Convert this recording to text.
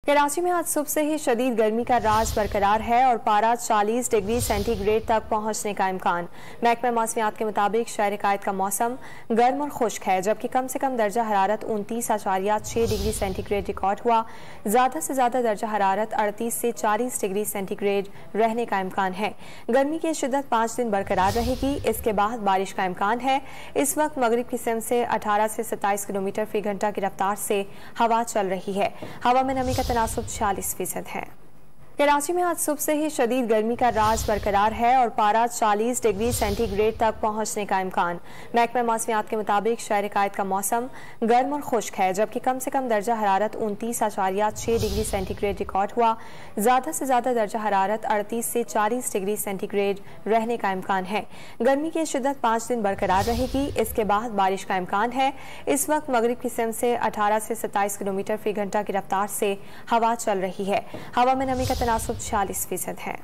कराची में आज सुबह से ही शदीद गर्मी का राज बरकरार है और पारा 40 डिग्री सेंटीग्रेड तक पहुंचने का इम्कान। महकमा मौसमियात के मुताबिक शहर कायद का मौसम गर्म और खुश्क है, जबकि कम से कम दर्जा हरारत 29.6 डिग्री सेंटीग्रेड रिकॉर्ड हुआ। ज्यादा से ज्यादा दर्जा हरारत 38 से 40 डिग्री सेंटीग्रेड रहने का इम्कान है। गर्मी की शिद्दत 5 दिन बरकरार रहेगी। इसके बाद बारिश का इम्कान है। इस वक्त मगरिब की सिमत से 18 से 27 किलोमीटर फी घंटा की रफ्तार से हवा चल रही है। हवा में नमी का तनासुब 46% है। कराची में आज सुबह से ही शदीद गर्मी का राज बरकरार है और पारा 40 डिग्री सेंटीग्रेड तक पहुंचने का इम्कान। महकमा मौसमियात के मुताबिक शहर कायद का मौसम गर्म और खुश्क है, जबकि कम से कम दर्जा हरारत 29.6 डिग्री सेंटीग्रेड रिकॉर्ड हुआ। ज्यादा से ज्यादा दर्जा हरारत 38 से 40 डिग्री सेंटीग्रेड रहने का इम्कान है। गर्मी की शिद्दत 5 दिन बरकरार रहेगी। इसके बाद बारिश का इम्कान है। इस वक्त मगरिब की सिमत से 18 से 27 किलोमीटर फी घंटा की रफ्तार से हवा चल रही है। हवा में नमी का तनासुब 46% है।